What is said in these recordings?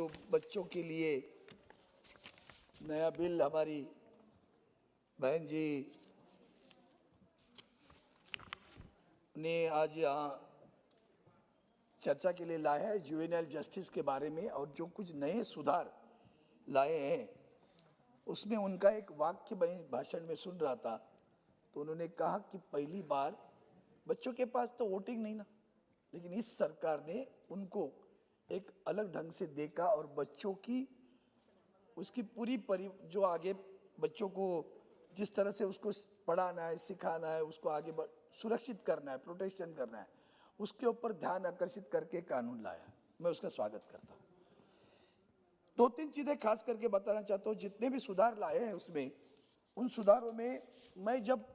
जो बच्चों के लिए नया बिल हमारी बहन जी ने आज यहाँ चर्चा के लिए लाया है, जुवेनाइल जस्टिस के बारे में, और जो कुछ नए सुधार लाए हैं उसमें उनका एक वाक्य मैं भाषण में सुन रहा था, तो उन्होंने कहा कि पहली बार बच्चों के पास तो वोटिंग नहीं ना, लेकिन इस सरकार ने उनको एक अलग ढंग से देखा और बच्चों की उसकी पूरी जो आगे बच्चों को जिस तरह से उसको पढ़ाना है, सिखाना है, उसको आगे सुरक्षित करना है, प्रोटेक्शन करना है, उसके ऊपर ध्यान आकर्षित करके कानून लाया। मैं उसका स्वागत करता हूँ। दो तीन चीज़ें खास करके बताना चाहता हूँ। जितने भी सुधार लाए हैं उसमें, उन सुधारों में मैं जब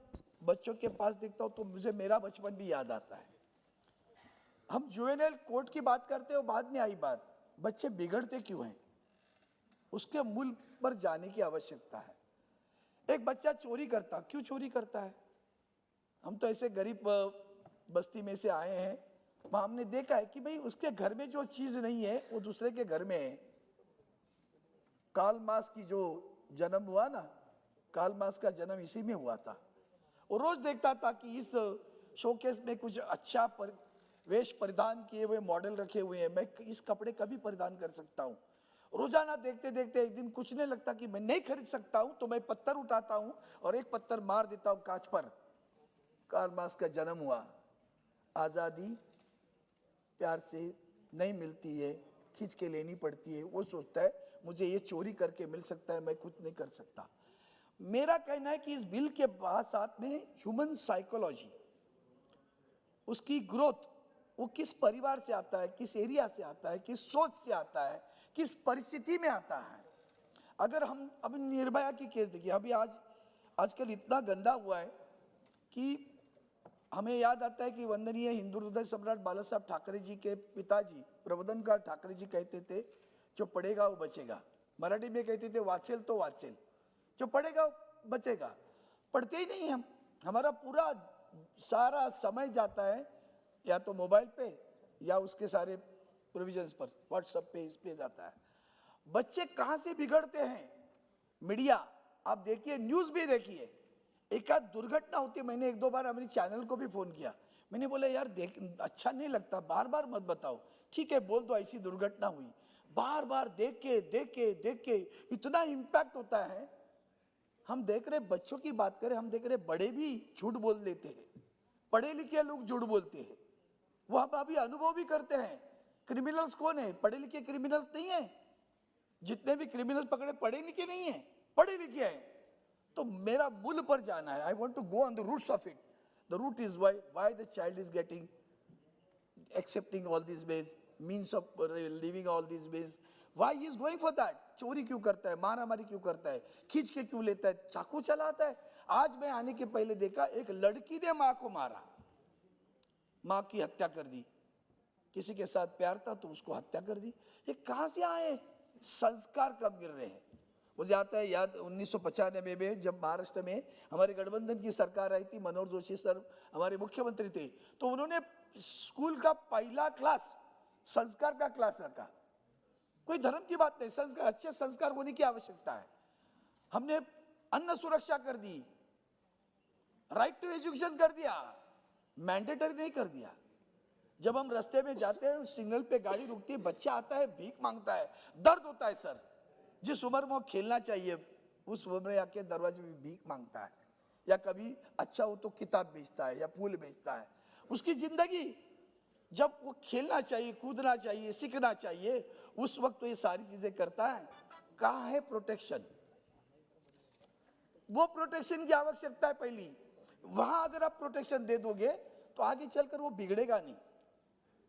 बच्चों के पास देखता हूँ तो मुझे मेरा बचपन भी याद आता है। हम जुवेनाइल कोर्ट की बात करते हो, बाद में आई बात, बच्चे बिगड़ते क्यों हैं, उसके मूल पर जाने की आवश्यकता है। एक बच्चा चोरी करता, क्यों चोरी करता है? हम तो ऐसे गरीब बस्ती में से आए हैं, वहाँ हमने देखा है कि भाई उसके घर में जो चीज़ नहीं है वो दूसरे के घर में है। कार्ल मार्क्स की जो जन्म हुआ ना, कार्ल मार्क्स का जन्म इसी में हुआ था। वो रोज देखता था कि इस शोकेस में कुछ अच्छा वेश परिधान किए हुए मॉडल रखे हुए हैं, मैं इस कपड़े कभी परिधान कर सकता हूँ। रोजाना देखते देखते एक दिन कुछ नहीं लगता कि मैं नहीं खरीद सकता हूँ, तो मैं पत्थर उठाता हूँ और एक पत्थर मार देता हूँ कांच पर। कार्ल मार्क्स का जन्म हुआ। आज़ादी प्यार से नहीं मिलती है, खींच के लेनी पड़ती है। वो सोचता है मुझे ये चोरी करके मिल सकता है, मैं कुछ नहीं कर सकता। मेरा कहना है कि इस बिल के बाद साथ में ह्यूमन साइकोलॉजी, उसकी ग्रोथ, वो किस परिवार से आता है, किस एरिया से आता है, किस सोच से आता है, किस परिस्थिति में आता है। अगर हम अभी निर्भया की केस देखिए, अभी आजकल इतना गंदा हुआ है कि हमें याद आता है कि वंदनीय हिंदू हृदय सम्राट बाला साहब ठाकरे जी के पिताजी प्रबोधनकार ठाकरे जी कहते थे, जो पढ़ेगा वो बचेगा। मराठी में कहते थे वाचेल तो वाचेल, जो पढ़ेगा वो बचेगा। पढ़ते ही नहीं हम, हमारा पूरा सारा समय जाता है या तो मोबाइल पे या उसके सारे प्रोविजंस पर, व्हाट्सएप पे, इस पे जाता है। बच्चे कहाँ से बिगड़ते हैं? मीडिया, आप देखिए, न्यूज़ भी देखिए, एक आध दुर्घटना होती है। मैंने एक दो बार अपने चैनल को भी फ़ोन किया, मैंने बोला यार देख, अच्छा नहीं लगता, बार बार मत बताओ, ठीक है बोल दो ऐसी दुर्घटना हुई। बार बार देख के इतना इम्पैक्ट होता है। हम देख रहे बच्चों की बात करें, हम देख रहे बड़े भी झूठ बोल देते हैं, पढ़े लिखे लोग झूठ बोलते हैं। वो हम अभी अनुभव भी करते हैं। क्रिमिनल्स कौन है? पढ़े लिखे क्रिमिनल्स नहीं है। जितने भी क्रिमिनल्स पकड़े पढ़े लिखे नहीं है, पढ़े लिखे हैं। तो मेरा मूल पर जाना है। I want to go on the roots of it. The root is why the child is getting accepting all this ways, means of living all this ways, why is going for that. चोरी क्यों करता है, मारामारी क्यों करता है, खींच के क्यों लेता है, चाकू चलाता है। आज मैं आने के पहले देखा, एक लड़की ने माँ को मारा, माँ की हत्या कर दी। किसी के साथ प्यार था तो उसको हत्या कर दी। ये कहाँ से आए? संस्कार कब गिर रहे हैं? मुझे आता है याद 1995 में जब महाराष्ट्र में हमारे गठबंधन की सरकार आई थी, मनोहर जोशी सर हमारे मुख्यमंत्री थे, तो उन्होंने स्कूल का पहला क्लास संस्कार का क्लास रखा। कोई धर्म की बात नहीं, संस्कार, अच्छे संस्कार होने की आवश्यकता है। हमने अन्न सुरक्षा कर दी, राइट टू एजुकेशन कर दिया, मैंडेटरी नहीं कर दिया। जब हम रास्ते में जाते हैं, सिग्नल पे गाड़ी रुकती है, बच्चा आता है, भीख मांगता है, दर्द होता है सर। जिस उम्र में वो खेलना चाहिए उस उम्र में आके दरवाजे में भीख मांगता है, या कभी अच्छा हो तो किताब बेचता है या फूल बेचता है। उसकी जिंदगी, जब वो खेलना चाहिए, कूदना चाहिए, सीखना चाहिए, उस वक्त तो ये सारी चीजें करता है। कहाँ है प्रोटेक्शन? वो प्रोटेक्शन की आवश्यकता है पहली। वहां अगर आप प्रोटेक्शन दे दोगे तो आगे चलकर वो बिगड़ेगा नहीं।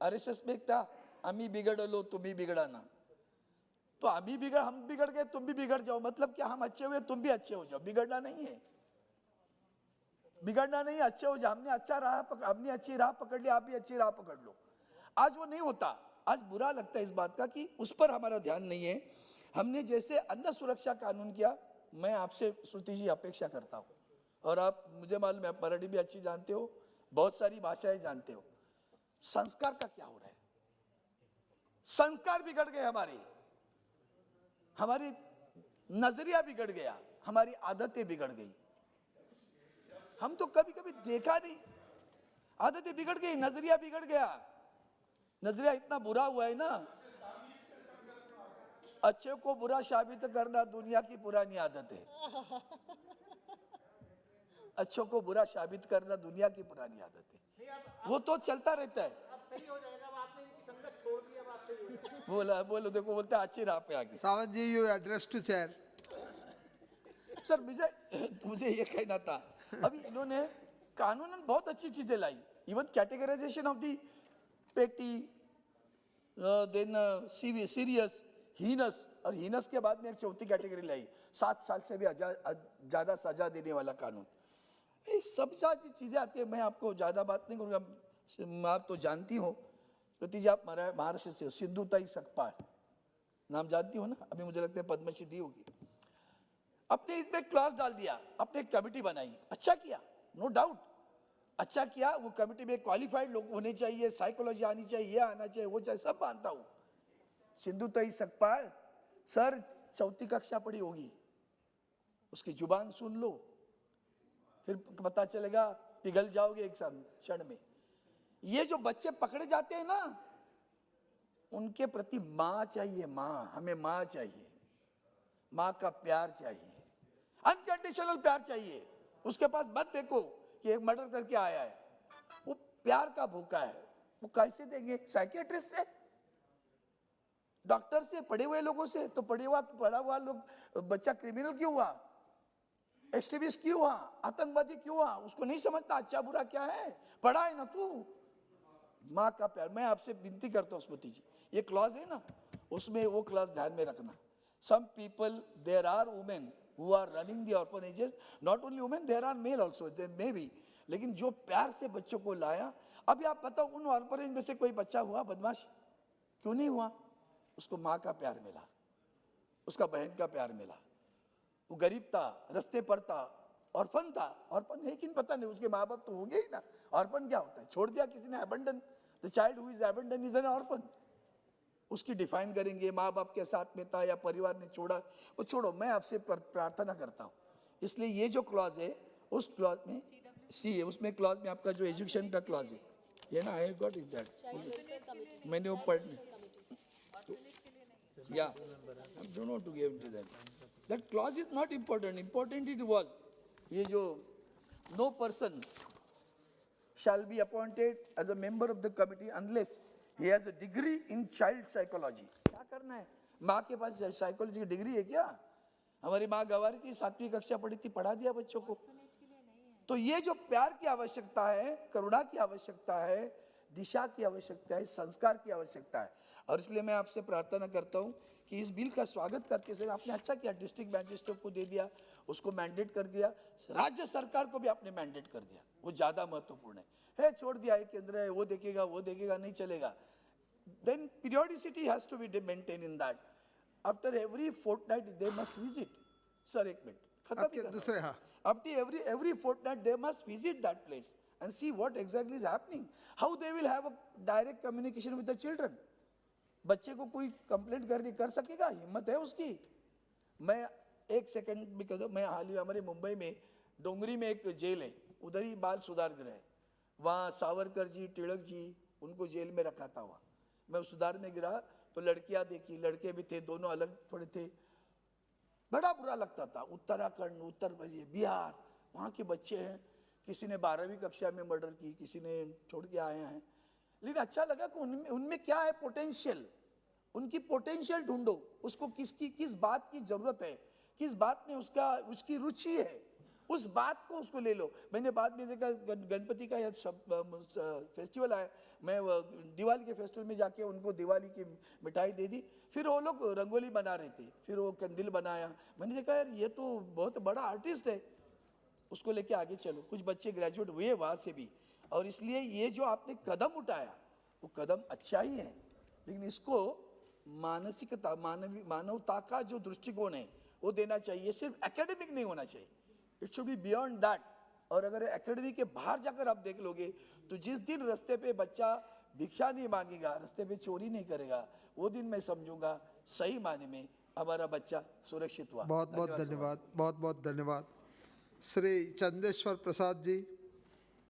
आरएसएस में था, आम्ही बिगड़लो तुम्ही बिगड़ा ना। तो हम बिगड़ गए, तुम भी बिगड़ जाओ, मतलब क्या? हम अच्छे हुए तुम भी अच्छे हो जाओ। बिगड़ना नहीं है, बिगड़ना नहीं, अच्छे हो जाओ। हमने अच्छी राह पकड़ ली, आप भी अच्छी राह पकड़ लो। आज वो नहीं होता। आज बुरा लगता है इस बात का कि उस पर हमारा ध्यान नहीं है। हमने जैसे अन्न सुरक्षा कानून किया, मैं आपसे श्रुति जी अपेक्षा करता हूँ, और आप, मुझे मालूम है, मराठी भी अच्छी जानते हो, बहुत सारी भाषाएं जानते हो। संस्कार का क्या हो रहा है? संस्कार बिगड़ गए हमारे। हमारी नजरिया बिगड़ गया, हमारी आदतें बिगड़ गई। हम तो कभी कभी देखा नहीं, आदतें बिगड़ गई, नजरिया बिगड़ गया। नजरिया इतना बुरा हुआ है ना, अच्छे को बुरा साबित करना दुनिया की पुरानी आदत है। अच्छों को बुरा साबित करना दुनिया की पुरानी आदत है, वो तो चलता रहता है। सही हो जाएगा, अब आपने इनकी संगत छोड़ दी, अब आप सही हो जाएगा। बोला बोलो, देखो बोलते हैं अच्छी राह पे आगे। Sawant ji, you address to chair. Sir मुझे ये कहना था, अभी इन्होंने कानूनन बहुत अच्छी चीजें लाई, इवन कैटेगराइजेशन ऑफ दी पेटी, देन सीरियस, हीनस, और हीनस के बाद में एक चौथी कैटेगरी लाई, 7 साल से भी ज्यादा सजा देने वाला कानून। ये सब सारी चीजें आती है। मैं आपको ज्यादा बात नहीं करूँगा, आप तो जानती हो ज्योति जी, आप महाराष्ट्र से हो, सिंधुताई सकपाळ नाम जानती हो ना, अभी मुझे लगता है पद्मश्री दी होगी। अपने इसमें क्लॉज डाल दिया, अपने एक कमेटी बनाई, अच्छा किया, नो डाउट, अच्छा किया। वो कमेटी में क्वालिफाइड लोग होने चाहिए, साइकोलॉजी आनी चाहिए, ये आना चाहिए, वो चाहिए, सब मानता हूँ। सिंधुताई सकपाळ सर 4वीं कक्षा पढ़ी होगी, उसकी जुबान सुन लो, फिर पता चलेगा, पिघल जाओगे एक क्षण में। ये जो बच्चे पकड़े जाते हैं ना, उनके प्रति माँ चाहिए, माँ, हमें माँ चाहिए, माँ का प्यार चाहिए, अनकंडीशनल प्यार चाहिए। उसके पास मत देखो कि एक मर्डर करके आया है, वो प्यार का भूखा है। वो कैसे देंगे? साइकियाट्रिस्ट से, डॉक्टर से, पढ़े हुए लोगों से? तो पढ़ा हुआ लोग, बच्चा क्रिमिनल क्यों हुआ, एक्सट्रीमिस्ट क्यों हुआ, आतंकवादी क्यों हुआ, उसको नहीं समझता अच्छा बुरा क्या है? पढ़ा है ना तू। माँ का प्यार, मैं आपसे विनती करता हूँ स्मृति जी, ये क्लॉज है ना, उसमें वो क्लॉज ध्यान में रखना। Some people, there are women who are running the orphanages, not only women, there are male also, there may be, लेकिन जो प्यार से बच्चों को लाया। अभी आप बताओ, उन ऑर्फनेज में से कोई बच्चा हुआ बदमाश? क्यों नहीं हुआ? उसको माँ का प्यार मिला, उसका बहन का प्यार मिला। वो गरीब था, रास्ते पर था, ऑर्फन था, ऑर्फन है कि पता नहीं, उसके माँ बाप तो होंगे ही ना। ऑर्फन क्या होता है? छोड़ दिया किसी ने, abandon. The child who is abandon is an orphan. उसकी डिफाइन करेंगे, माँ बाप के साथ में था या परिवार ने छोड़ा, वो छोड़ो। मैं आपसे प्रार्थना करता हूँ, इसलिए ये जो क्लॉज है, उस क्लॉज में सी है, उसमें क्लॉज में आपका जो एजुकेशन का क्लॉज है, ये ना, आई गॉट इज दैट, मैंने वो पढ़, yeah, I don't know to give into that. That clause is not important. Important it was, ये जो no person shall be appointed as a member of the committee unless he has a degree in child psychology. क्या करना है? माँ के पास psychology की degree है क्या? हमारी माँ गवारी थी, 7वीं कक्षा पढ़ी थी, पढ़ा दिया बच्चों को। तो ये जो प्यार की आवश्यकता है, करुणा की आवश्यकता है, दिशा की आवश्यकता है, संस्कार की आवश्यकता है। और इसलिए मैं आपसे प्रार्थना करता हूं कि इस बिल का स्वागत करके से आपने अच्छा किया, डिस्ट्रिक्ट मैजिस्ट्रेट को दे दिया, उसको मैंडेट कर दिया, राज्य सरकार को भी आपने मैंडेट कर दिया, वो ज़्यादा महत्वपूर्ण है। छोड़ दिया है केंद्र है, वो देखेगा, नहीं चलेगा। Then periodicity has to be maintain in that. After every fortnight they must visit. Sir एक मिनट, खत्म ही दूसरे, हाँ, after every fortnight they must visit that place and see what exactly is happening, how they will have a direct communication with the children. बच्चे को कोई complaint कर सकेगा? हिम्मत है उसकी? मैं एक सेकंड भी कर दो, मैं हाल ही हमारे मुंबई में डोंगरी में एक जेल है, उधर ही बाल सुधार गृह है, वहाँ सावरकर जी, टिळक जी, उनको जेल में रखा था। वहाँ मैं सुधार में गिरा तो लड़कियां देखी, लड़के भी थे, दोनों अलग थोड़े थे, बड़ा बुरा लगता था। उत्तराखंड, उत्तर प्रदेश, बिहार, वहाँ के बच्चे हैं, किसी ने 12वीं कक्षा में मर्डर की, किसी ने छोड़ के आए हैं, लेकिन अच्छा लगा कि उनमें क्या है पोटेंशियल, उनकी पोटेंशियल ढूंढो, उसको किस बात की जरूरत है, किस बात में उसकी रुचि है, उस बात को उसको ले लो। मैंने बाद में देखा गणपति का फेस्टिवल आया, मैं दिवाली के फेस्टिवल में जाके उनको दिवाली की मिठाई दे दी, फिर वो लोग रंगोली बना रहे थे, फिर वो कंदील बनाया। मैंने देखा यार ये तो बहुत बड़ा आर्टिस्ट है, उसको लेके आगे चलो। कुछ बच्चे ग्रेजुएट हुए वहाँ से भी, और इसलिए ये जो आपने कदम उठाया वो कदम अच्छा ही है, लेकिन इसको मानसिकता, मानवता का जो दृष्टिकोण है वो देना चाहिए, सिर्फ एकेडमिक नहीं होना चाहिए, it should be beyond that. और अगर एकेडमी के बाहर जाकर आप देख लोगे तो जिस दिन रास्ते पे बच्चा भिक्षा नहीं मांगेगा, रास्ते पे चोरी नहीं करेगा, वो दिन मैं समझूंगा सही मायने में हमारा बच्चा सुरक्षित हुआ। बहुत बहुत धन्यवाद। धन्यवाद, बहुत बहुत धन्यवाद। श्री चंदेश्वर प्रसाद जी।